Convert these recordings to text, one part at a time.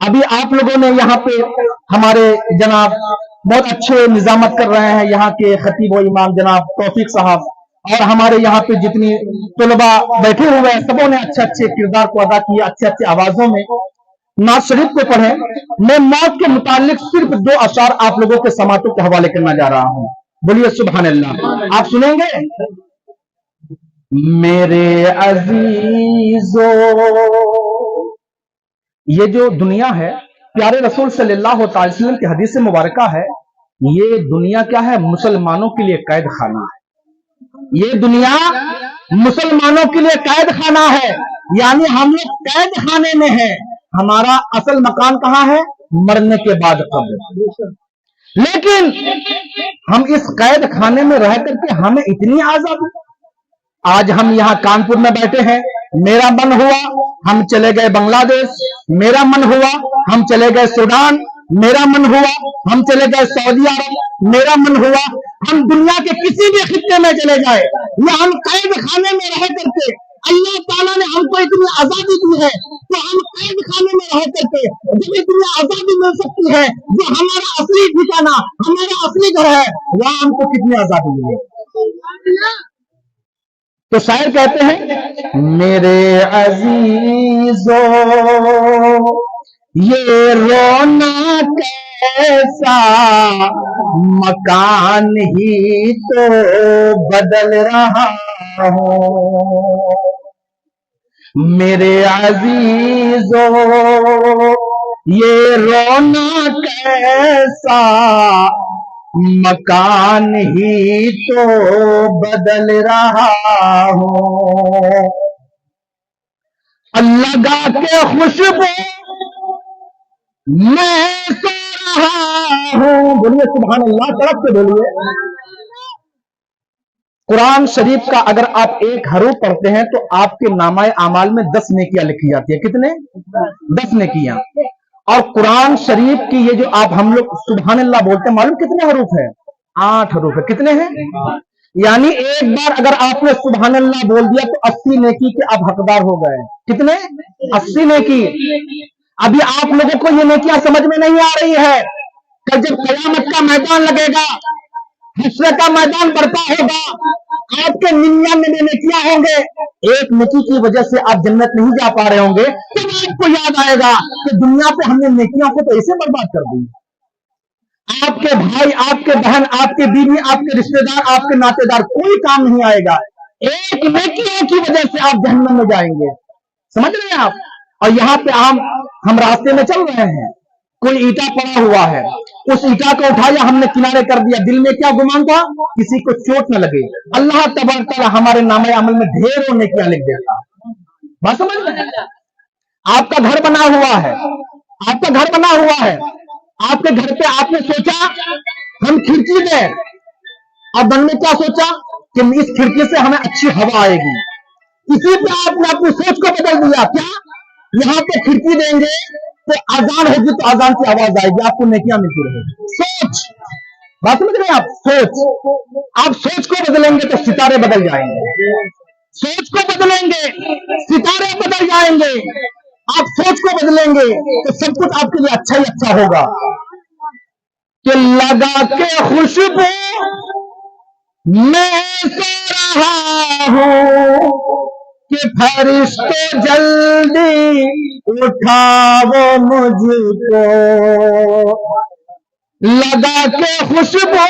अभी आप लोगों ने यहाँ पे हमारे जनाब बहुत अच्छे निजामत कर रहे हैं, यहाँ के खतीब व इमाम जनाब तौफीक साहब, और हमारे यहाँ पे जितनी तलबा बैठे हुए हैं सबों ने अच्छे अच्छे किरदार को अदा किया, अच्छे अच्छे आवाजों में नाज शरीफ को पढ़े। मैं मौत के मुतालिक सिर्फ 2 अशार आप लोगों के समातों के हवाले करना जा रहा हूँ। बोलिए सुभान अल्लाह। आप सुनेंगे? मेरे अजीजों, ये जो दुनिया है, प्यारे रसूल सल्लल्लाहु अलैहि वसल्लम की हदीस मुबारका है, ये दुनिया क्या है? मुसलमानों के लिए कैद खाना है। ये दुनिया मुसलमानों के लिए कैद खाना है, यानी हम लोग कैद खाने में हैं। हमारा असल मकान कहां है? मरने के बाद कब्र। लेकिन हम इस कैद खाने में रह करके हमें इतनी आजादी। आज हम यहाँ कानपुर में बैठे हैं, मेरा मन हुआ हम चले गए बांग्लादेश, मेरा मन हुआ हम चले गए सूडान, मेरा मन हुआ हम चले गए सऊदी अरब, मेरा मन हुआ हम दुनिया के किसी भी खित्ते में चले जाए, या हम कैद खाने में रह करके अल्लाह ताला ने हमको इतनी आजादी दी है, तो हम कैद खाने में रह करके जब इतनी आजादी मिल सकती है, जो हमारा असली ठिकाना, हमारा असली घर है, वहां हमको कितनी आजादी मिली। तो शायर कहते हैं, मेरे अजीजों ये रोना कैसा मकान ही तो बदल रहा हूँ। मेरे अजीजों ये रोना कैसा मकान ही तो बदल रहा हूँ। लगा के खुशबू मैं सो रहा हूँ। बोलिए सुभान अल्लाह, तरफ से बोलिए। कुरान शरीफ का अगर आप एक हरूफ पढ़ते हैं तो आपके नामाए आमाल में 10 नेकियां लिखी जाती है। कितने? 10 नेकियां। और कुरान शरीफ की ये जो आप हम लोग सुभान अल्लाह बोलते हैं, मालूम कितने हरूफ है? 8 हरूफ है। कितने हैं? यानी एक बार अगर आपने सुभान अल्लाह बोल दिया तो 80 नेकी के आप हकदार हो गए। कितने? 80 नेकी। अभी आप लोगों को ये नेकियां समझ में नहीं आ रही है। कल जब कयामत का मैदान लगेगा, हश्र का मैदान बढ़ता होगा, आपके 99 नेकियां होंगे, एक नेकी की वजह से आप जन्नत नहीं जा पा रहे होंगे, तब आपको याद आएगा कि दुनिया पे हमने नेकियों को तो ऐसे बर्बाद कर दी। आपके भाई, आपके बहन, आपके बीवी, आपके रिश्तेदार, आपके नातेदार कोई काम नहीं आएगा। एक नेकियों की वजह से आप जहन्नम में जाएंगे। समझ रहे हैं आप? और यहाँ पे हम रास्ते में चल रहे हैं, कोई ईटा पड़ा हुआ है, उस ईटा को उठाया, हमने किनारे कर दिया। दिल में क्या गुमान था? किसी को चोट न लगे। अल्लाह तबारक तआला हमारे नामे अमल में ढेरों नेकियां लिख देता। बात समझ रहे हैं? आपका घर बना हुआ है, आपका घर बना हुआ है, आपके घर पे आपने सोचा हम खिड़की दें, और मन में क्या सोचा कि इस खिड़की से हमें अच्छी हवा आएगी। इसी पे आपने अपनी सोच को बदल दिया। क्या यहाँ पे खिड़की देंगे तो अजान होगी तो अजान की आवाज आएगी, आपको नेकियां मिलती रहेगी। सोच, बात समझ रहे हैं आप? सोच, आप सोच को बदलेंगे तो सितारे बदल जाएंगे। सोच को बदलेंगे, सितारे बदल जाएंगे। आप सोच को बदलेंगे तो सब कुछ आपके लिए अच्छा ही अच्छा होगा। कि लगा के खुशबू मैं सो रहा हूँ कि फरिश्ते जल्दी उठाओ मुझको। लगा के खुशबू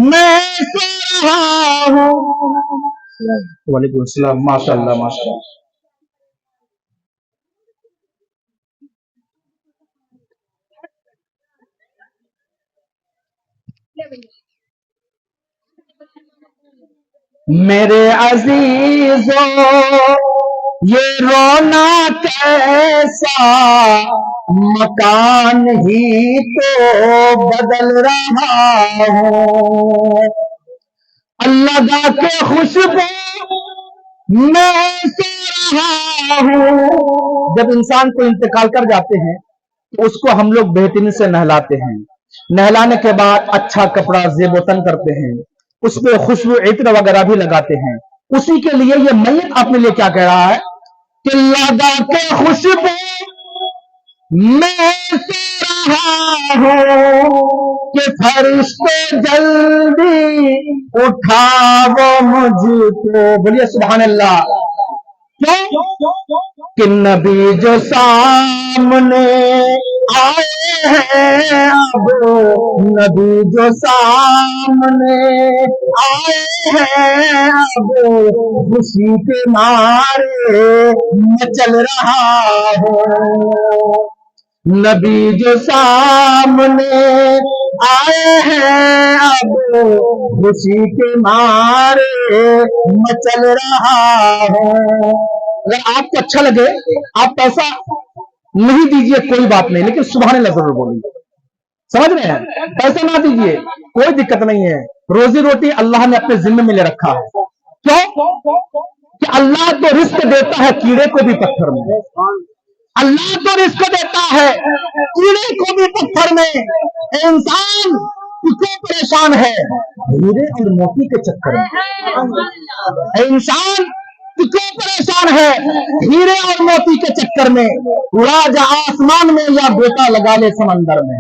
मैं सो रहा हूँ। वालेकुम सलाम। माशाअल्लाह माशाअल्लाह। मेरे अजीजों ये रोना कैसा मकान ही तो बदल रहा हूँ। अल्लाह के खुशबू मैं सो रहा हूँ। जब इंसान को इंतकाल कर जाते हैं तो उसको हम लोग बेहतरीन से नहलाते हैं। नहलाने के बाद अच्छा कपड़ा जेबोतन करते हैं, उस पर खुशबू इत्र वगैरह भी लगाते हैं। उसी के लिए ये मैयत अपने लिए क्या कह रहा है कि लगा के खुशबू میں سو رہا ہوں کہ فرشتے جلدی اٹھاؤ مجھ کو. بولیے سبحان اللہ. کیوں کہ نبی جو سامنے آئے ہیں اب, نبی جو سامنے آئے ہیں اب, خوشی کے مارے مچل رہا ہوں. نبی جو سامنے آئے ہیں اب, خوشی کے مارے مچل رہا ہوں. اگر آپ کو اچھا لگے آپ پیسہ نہیں دیجئے کوئی بات نہیں, لیکن سبحان اللہ ضرور بولیے. سمجھ رہے ہیں؟ پیسہ نہ دیجئے کوئی دقت نہیں ہے, روزی روٹی اللہ نے اپنے ذمے میں لے رکھا ہے. کیوں کہ اللہ تو رزق دیتا ہے کیڑے کو بھی پتھر میں, اللہ تو رزق دیتا ہے کیڑے کو بھی پتھر میں. انسان کیوں پریشان ہے ہیرے اور موتی کے چکر میں, انسان کیوں پریشان ہے ہیرے اور موتی کے چکر میں. اڑا جا آسمان میں یا گوتا لگا لے سمندر میں.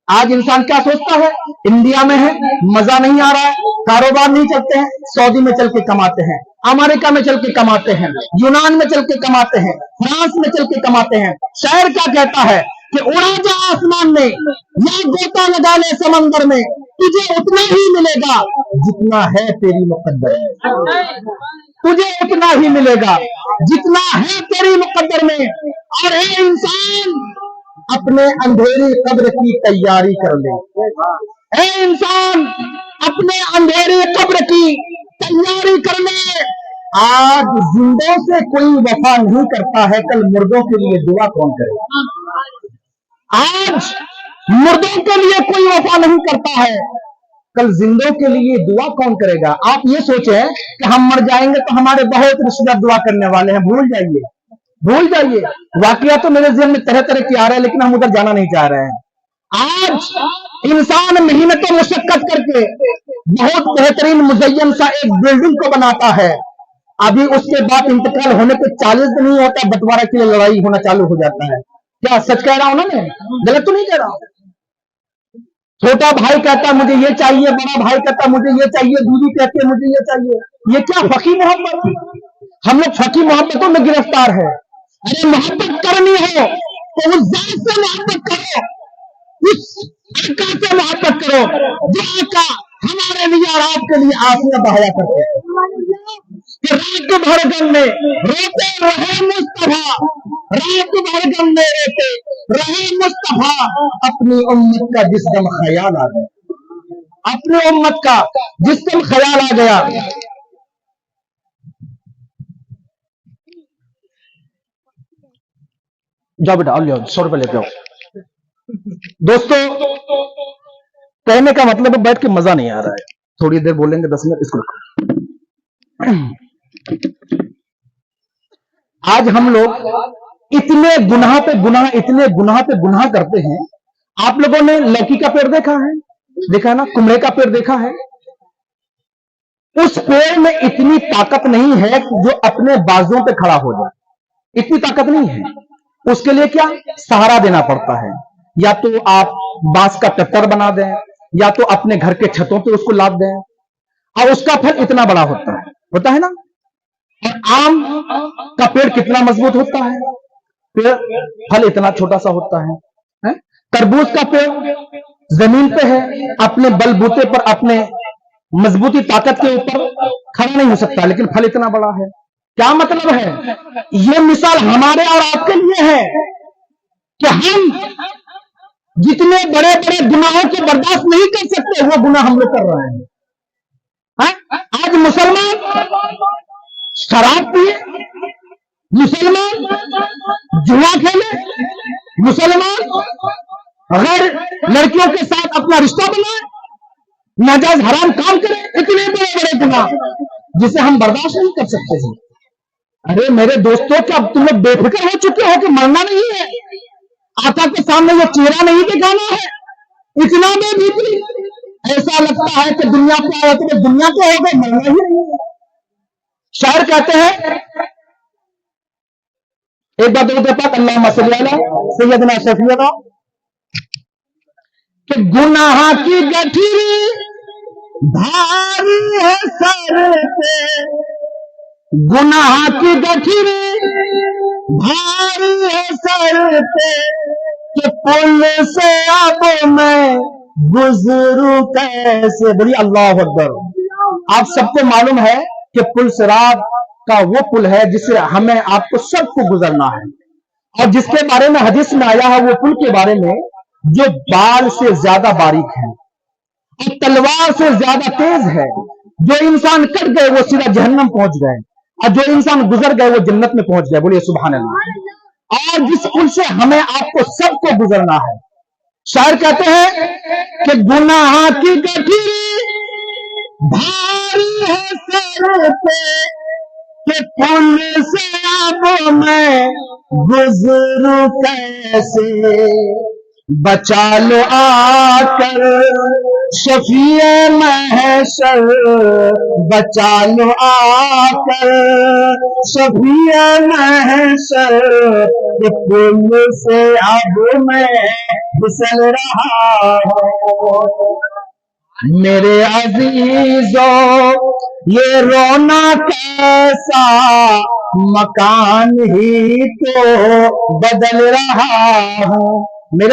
آج انسان کیا سوچتا ہے, انڈیا میں ہے مزہ نہیں آ رہا ہے, کاروبار نہیں چلتے ہیں, سعودی میں چل کے کماتے ہیں, امریکہ میں چل کے کماتے ہیں, یونان میں چل کے کماتے ہیں, فرانس میں چل کے کماتے ہیں. شاعر کیا کہتا ہے کہ اڑا جا آسمان میں یا گوتا لگا لے سمندر میں, تجھے اتنا ہی ملے گا جتنا ہے تیری مقدر میں, تجھے اتنا ہی ملے گا جتنا ہے تیری مقدر میں. اور اے انسان اپنے اندھیری قبر کی تیاری کر لے, اے انسان اپنے اندھیری قبر کی تیاری کر لے. آج زندوں سے کوئی وفا نہیں کرتا ہے, کل مردوں کے لیے دعا کون کرے. آج مردوں کے لیے کوئی وفا نہیں کرتا ہے, کل زندوں کے لیے دعا کون کرے گا. آپ یہ سوچیں کہ ہم مر جائیں گے تو ہمارے بہت رشتے دار دعا کرنے والے ہیں, بھول جائیے بھول جائیے. واقعہ تو میرے ذہن میں طرح طرح کی آ رہا ہے لیکن ہم ادھر جانا نہیں چاہ رہے ہیں. آج انسان محنت و مشقت کر کے بہت بہترین مزین سا ایک بلڈنگ کو بناتا ہے, ابھی اس کے بعد انتقال ہونے کو 40 دن نہیں ہوتا بٹوارہ کے لیے لڑائی ہونا چالو ہو جاتا ہے. کیا سچ کہہ رہا ہوں نا میں, غلط تو نہیں کہہ رہا. چھوٹا بھائی کہتا ہے مجھے یہ چاہیے, بڑا بھائی کہتا ہے مجھے یہ چاہیے, بیوی کہتی ہے مجھے یہ چاہیے. یہ کیا فقی محبت, ہم لوگ فقی محبتوں میں گرفتار ہے. ارے محبت کرنی ہو تو اس ذات سے محبت کرو, اس آقا سے محبت کرو جو آقا ہمارے لیے اور آپ کے لیے آنسو بہایا کرتے ہیں. کہ رات بھر غم میں روتے رہے مصطفیٰ, رات بھر غم میں روتے رہے مصطفیٰ, اپنی امت کا جس دم خیال آ گیا, اپنی امت کا جس دم خیال آ گیا. جاؤ بیٹا اور لے 100 روپے لیتے ہو. دوستو کہنے کا مطلب بیٹھ کے مزہ نہیں آ رہا ہے, تھوڑی دیر بولیں گے 10 منٹ, اس کو رکھو. آج ہم لوگ اتنے گناہ پہ گناہ, اتنے گناہ پہ گناہ کرتے ہیں. آپ لوگوں نے لوکی کا پیڑ دیکھا ہے, دیکھا نا, کمڑے کا پیڑ دیکھا ہے. اس پیڑ میں اتنی طاقت نہیں ہے جو اپنے بازوں پہ کھڑا ہو جائے, اتنی طاقت نہیں ہے. اس کے لیے کیا سہارا دینا پڑتا ہے, یا تو آپ بانس کا ٹٹر بنا دیں, یا تو اپنے گھر کے چھتوں پہ اس کو لاد دیں, اور اس کا پھل اتنا بڑا ہوتا ہے نا. اور آم کا پیڑ کتنا مضبوط ہوتا ہے, پیڑ پھل اتنا چھوٹا سا ہوتا ہے. تربوز کا پیڑ زمین پہ ہے, اپنے بل بوتے پر اپنے مضبوطی طاقت کے اوپر کھڑا نہیں ہو سکتا, لیکن پھل اتنا بڑا ہے. کیا مطلب ہے, یہ مثال ہمارے اور آپ کے لیے ہے کہ ہم جتنے بڑے بڑے گناہوں کو برداشت نہیں کر سکتے وہ گناہ ہم لوگ کر رہے ہیں. آج مسلمان شراب پیے, مسلمان جوا کھیلے, مسلمان غیر لڑکیوں کے ساتھ اپنا رشتہ بنائے, ناجائز حرام کام کرے, اتنے بڑے بڑے گناہ جسے ہم برداشت نہیں کر سکتے ہیں. ارے میرے دوستوں کیا تم لوگ بے فکر ہو چکے ہو کہ مرنا نہیں ہے, آقا کے سامنے یہ چہرہ نہیں دکھانا ہے, اتنا بے فکری, ایسا لگتا ہے کہ دنیا کو آیا تو دنیا کو ہو گئے, مرنا ہی نہیں ہے. شاعر کہتے ہیں एक बात बोलते पाक अल्लाहुम्मा सल्ली अला सैयदना शफीना कि गुनाह की गठरी भारी है सर पे, गुनाह की गठरी भारी है सर पे, कि पुल से अब मैं गुजरू कैसे। बोलिए अल्लाह अकबर। आप सबको मालूम है कि पुल सिरात का वो पुल है जिससे हमें आपको सबको गुजरना है, और जिसके बारे में हदीस में आया है वो पुल के बारे में जो बाल से ज्यादा बारीक है और तलवार से ज्यादा तेज है। जो इंसान कट गए वो सीधा जहन्नम पहुंच गए, और जो इंसान गुजर गए वो जन्नत में पहुंच गए। बोलिए सुभान अल्लाह। और जिस पुल से हमें आपको सबको गुजरना है, शायर कहते हैं कि गुनाह की गठरी भारी है सर पे, कि पुल से अब मैं गुजरू कैसे। बचा लो आकर शफीए महशर, बचा लो आकर शफीए महशर, कि पुल से अब मैं फिसल रहा हूँ। मेरे अजीजों ये रोना कैसा मकान ही तो बदल रहा हूँ। मेरे